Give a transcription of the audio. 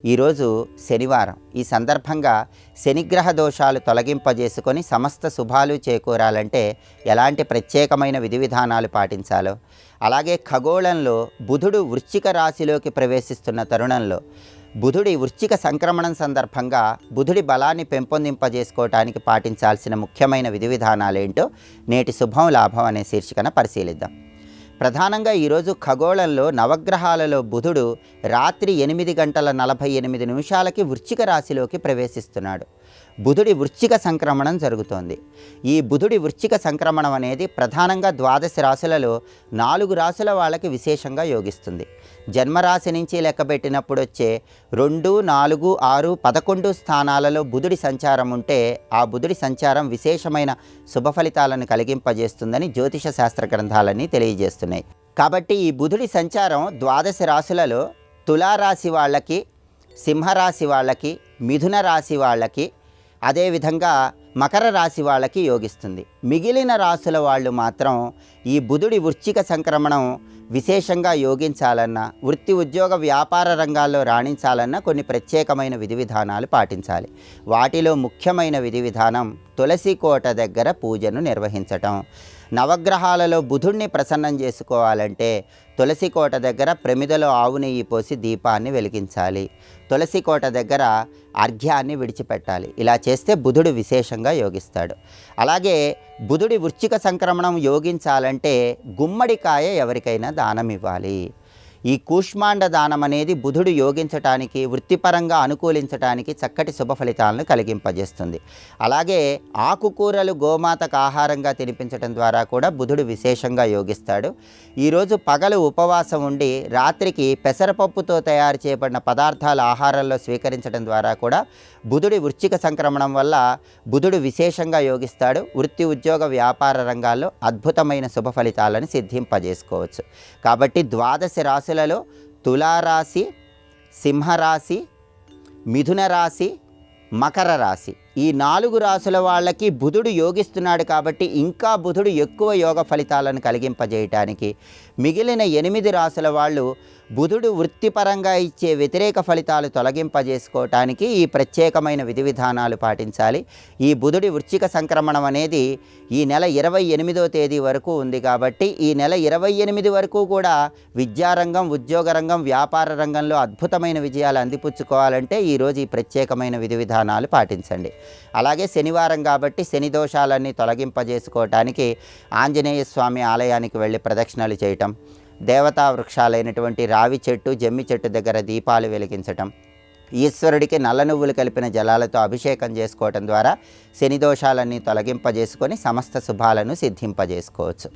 ఈరోజు శనివారం. ఈ సందర్భంగా శనిగ్రహ దోషాలు తొలగింపజేసుకొని సమస్త శుభాలు చేకూరాలంటే ఎలాంటి ప్రత్యేకమైన విధి విధానాలు పాటించాలో, అలాగే ఖగోళంలో బుధుడు వృశ్చిక రాశిలోకి ప్రవేశిస్తున్న తరుణంలో బుధుడి వృశ్చిక సంక్రమణం సందర్భంగా బుధుడి బలాన్ని పెంపొందింపజేసుకోవటానికి పాటించాల్సిన ముఖ్యమైన విధి విధానాలేంటో నేటి శుభం లాభం అనే శీర్షికన పరిశీలిద్దాం. ప్రధానంగా ఈరోజు ఖగోళంలో నవగ్రహాలలో బుధుడు రాత్రి 8:48 వృశ్చిక రాశిలోకి ప్రవేశిస్తున్నాడు. బుధుడి వృశ్చిక సంక్రమణం జరుగుతోంది. ఈ బుధుడి వృశ్చిక సంక్రమణం అనేది ప్రధానంగా 12 రాశులలో 4 రాశుల వాళ్ళకి విశేషంగా యోగిస్తుంది. జన్మరాశి నుంచి లెక్కబెట్టినప్పుడు వచ్చే 2, 4, 6, 11 స్థానాలలో బుధుడి సంచారం ఉంటే ఆ బుధుడి సంచారం విశేషమైన శుభ ఫలితాలను కలిగింపజేస్తుందని జ్యోతిష శాస్త్ర గ్రంథాలన్నీ తెలియజేస్తున్నాయి. కాబట్టి ఈ బుధుడి సంచారం 12 రాశులలో తులారాశి వాళ్ళకి, సింహరాశి వాళ్ళకి, మిథున రాశి వాళ్ళకి, అదేవిధంగా మకర రాశి వాళ్ళకి యోగిస్తుంది. మిగిలిన రాశుల వాళ్ళు మాత్రం ఈ బుధుడి వృశ్చిక సంక్రమణం విశేషంగా యోగించాలన్నా, వృత్తి ఉద్యోగ వ్యాపార రంగాల్లో రాణించాలన్నా కొన్ని ప్రత్యేకమైన విధి విధానాలు పాటించాలి. వాటిలో ముఖ్యమైన విధి విధానం తులసి కోట దగ్గర పూజను నిర్వహించటం. నవగ్రహాలలో బుధుడిని ప్రసన్నం చేసుకోవాలంటే తులసి కోట దగ్గర ప్రమిదలో ఆవు నెయ్యి పోసి దీపాన్ని వెలిగించాలి. తులసి కోట దగ్గర అర్ఘ్యాన్ని విడిచిపెట్టాలి. ఇలా చేస్తే బుధుడు విశేషంగా యోగిస్తాడు. అలాగే బుధుడి వృశ్చిక సంక్రమణం యోగించాలంటే గుమ్మడికాయ ఎవరికైనా దానం ఇవ్వాలి. ఈ కూష్మాండ దానం అనేది బుధుడు యోగించటానికి, వృత్తిపరంగా అనుకూలించటానికి చక్కటి శుభ ఫలితాలను కలిగింపజేస్తుంది. అలాగే ఆకుకూరలు గోమాతకు ఆహారంగా తినిపించడం ద్వారా కూడా బుధుడు విశేషంగా యోగిస్తాడు. ఈరోజు పగలు ఉపవాసం ఉండి రాత్రికి పెసరపప్పుతో తయారు చేయబడిన పదార్థాలు ఆహారంలో స్వీకరించడం ద్వారా కూడా బుధుడి వృశ్చిక సంక్రమణం వల్ల బుధుడు విశేషంగా యోగిస్తాడు. వృత్తి ఉద్యోగ వ్యాపార రంగాల్లో అద్భుతమైన శుభ ఫలితాలను సిద్ధింపజేసుకోవచ్చు. కాబట్టి 12 రాశులలో తులారాశి, సింహరాశి, మిథున రాశి, మకర రాశి ఈ 4 రాశుల వాళ్ళకి బుధుడు యోగిస్తున్నాడు. కాబట్టి ఇంకా బుధుడు ఎక్కువ యోగ ఫలితాలను కలిగింపజేయటానికి మిగిలిన 8 రాశుల వాళ్ళు బుధుడు వృత్తిపరంగా ఇచ్చే వ్యతిరేక ఫలితాలు తొలగింపజేసుకోవటానికి ఈ ప్రత్యేకమైన విధి విధానాలు పాటించాలి. ఈ బుధుడి వృశ్చిక సంక్రమణం అనేది ఈ నెల 28వ తేదీ వరకు ఉంది. కాబట్టి ఈ నెల 28 వరకు కూడా విద్యారంగం, ఉద్యోగ రంగం, వ్యాపార రంగంలో అద్భుతమైన విజయాలు అందిపుచ్చుకోవాలంటే ఈరోజు ఈ ప్రత్యేకమైన విధి విధానాలు పాటించండి. అలాగే శనివారం కాబట్టి శని దోషాలన్నీ తొలగింపజేసుకోవటానికి ఆంజనేయ స్వామి ఆలయానికి వెళ్ళి ప్రదక్షిణలు చేయటం, దేవతా వృక్షాలైనటువంటి రావి చెట్టు, జమ్మి చెట్టు దగ్గర దీపాలు వెలిగించటం, ఈశ్వరుడికి నల్ల నువ్వులు కలిపిన జలాలతో అభిషేకం చేసుకోవటం ద్వారా శని దోషాలన్నీ తొలగింపజేసుకొని సమస్త శుభాలను సిద్ధింపజేసుకోవచ్చు.